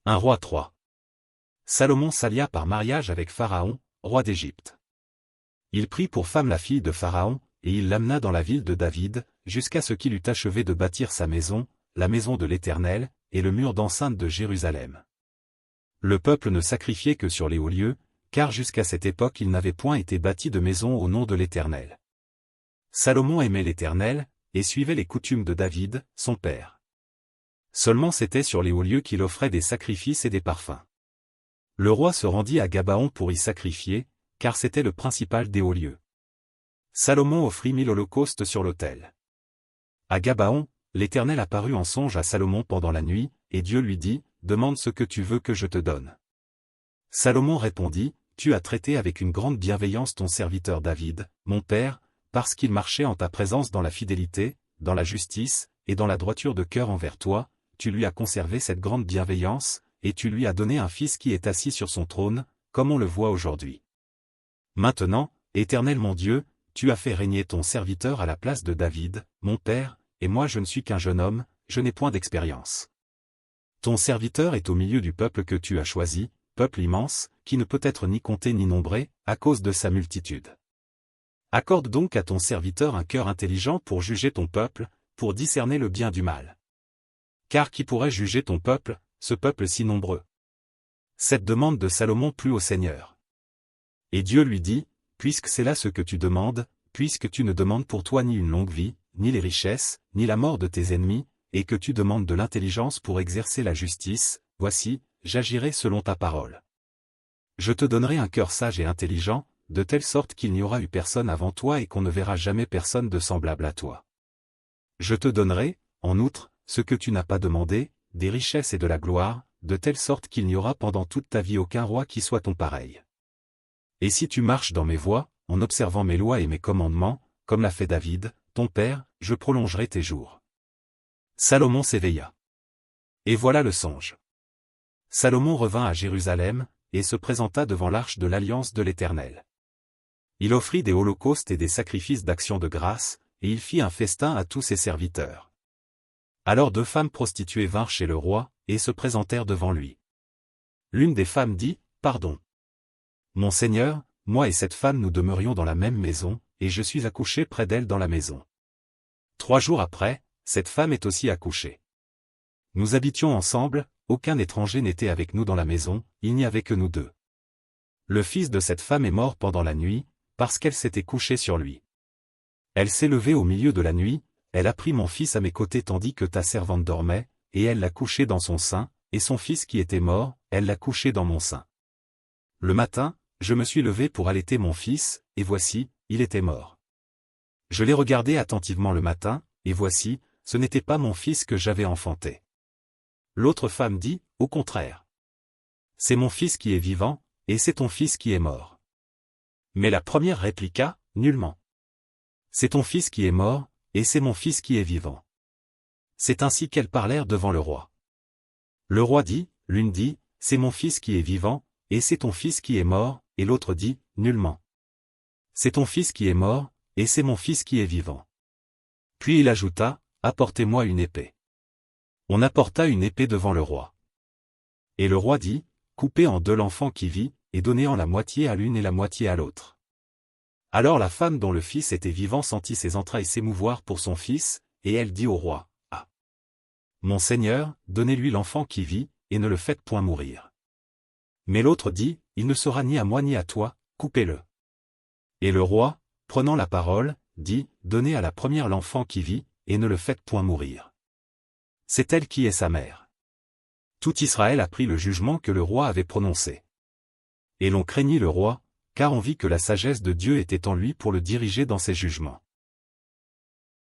Un roi 3. Salomon s'allia par mariage avec Pharaon, roi d'Égypte. Il prit pour femme la fille de Pharaon, et il l'amena dans la ville de David, jusqu'à ce qu'il eût achevé de bâtir sa maison, la maison de l'Éternel, et le mur d'enceinte de Jérusalem. Le peuple ne sacrifiait que sur les hauts lieux, car jusqu'à cette époque il n'avait point été bâti de maison au nom de l'Éternel. Salomon aimait l'Éternel, et suivait les coutumes de David, son père. Seulement c'était sur les hauts lieux qu'il offrait des sacrifices et des parfums. Le roi se rendit à Gabaon pour y sacrifier, car c'était le principal des hauts lieux. Salomon offrit 1000 holocaustes sur l'autel. À Gabaon, l'Éternel apparut en songe à Salomon pendant la nuit, et Dieu lui dit, « Demande ce que tu veux que je te donne. » Salomon répondit, « Tu as traité avec une grande bienveillance ton serviteur David, mon père, parce qu'il marchait en ta présence dans la fidélité, dans la justice, et dans la droiture de cœur envers toi, tu lui as conservé cette grande bienveillance, et tu lui as donné un fils qui est assis sur son trône, comme on le voit aujourd'hui. Maintenant, Éternel mon Dieu, tu as fait régner ton serviteur à la place de David, mon père, et moi je ne suis qu'un jeune homme, je n'ai point d'expérience. Ton serviteur est au milieu du peuple que tu as choisi, peuple immense, qui ne peut être ni compté ni nombré, à cause de sa multitude. Accorde donc à ton serviteur un cœur intelligent pour juger ton peuple, pour discerner le bien du mal. Car qui pourrait juger ton peuple, ce peuple si nombreux? Cette demande de Salomon plut au Seigneur. Et Dieu lui dit, puisque c'est là ce que tu demandes, puisque tu ne demandes pour toi ni une longue vie, ni les richesses, ni la mort de tes ennemis, et que tu demandes de l'intelligence pour exercer la justice, voici, j'agirai selon ta parole. Je te donnerai un cœur sage et intelligent, de telle sorte qu'il n'y aura eu personne avant toi et qu'on ne verra jamais personne de semblable à toi. Je te donnerai, en outre, ce que tu n'as pas demandé, des richesses et de la gloire, de telle sorte qu'il n'y aura pendant toute ta vie aucun roi qui soit ton pareil. Et si tu marches dans mes voies, en observant mes lois et mes commandements, comme l'a fait David, ton père, je prolongerai tes jours. Salomon s'éveilla. Et voilà le songe. Salomon revint à Jérusalem, et se présenta devant l'arche de l'alliance de l'Éternel. Il offrit des holocaustes et des sacrifices d'action de grâce, et il fit un festin à tous ses serviteurs. Alors 2 femmes prostituées vinrent chez le roi, et se présentèrent devant lui. L'une des femmes dit, « Pardon. Mon Seigneur, moi et cette femme nous demeurions dans la même maison, et je suis accouchée près d'elle dans la maison. 3 jours après, cette femme est aussi accouchée. Nous habitions ensemble, aucun étranger n'était avec nous dans la maison, il n'y avait que nous 2. Le fils de cette femme est mort pendant la nuit, parce qu'elle s'était couchée sur lui. Elle s'est levée au milieu de la nuit, elle a pris mon fils à mes côtés tandis que ta servante dormait, et elle l'a couché dans son sein, et son fils qui était mort, elle l'a couché dans mon sein. Le matin, je me suis levé pour allaiter mon fils, et voici, il était mort. Je l'ai regardé attentivement le matin, et voici, ce n'était pas mon fils que j'avais enfanté. L'autre femme dit, au contraire. C'est mon fils qui est vivant, et c'est ton fils qui est mort. Mais la première répliqua, nullement. C'est ton fils qui est mort, et c'est mon fils qui est vivant. C'est ainsi qu'elles parlèrent devant le roi. Le roi dit, l'une dit, c'est mon fils qui est vivant, et c'est ton fils qui est mort, et l'autre dit, nullement. C'est ton fils qui est mort, et c'est mon fils qui est vivant. Puis il ajouta, apportez-moi une épée. On apporta une épée devant le roi. Et le roi dit, coupez en 2 l'enfant qui vit, et donnez-en la moitié à l'une et la moitié à l'autre. Alors la femme dont le fils était vivant sentit ses entrailles s'émouvoir pour son fils, et elle dit au roi, ah! Mon Seigneur, donnez-lui l'enfant qui vit, et ne le faites point mourir. Mais l'autre dit, il ne sera ni à moi ni à toi, coupez-le. Et le roi, prenant la parole, dit, donnez à la première l'enfant qui vit, et ne le faites point mourir. C'est elle qui est sa mère. Tout Israël apprit le jugement que le roi avait prononcé. Et l'on craignit le roi, car on vit que la sagesse de Dieu était en lui pour le diriger dans ses jugements.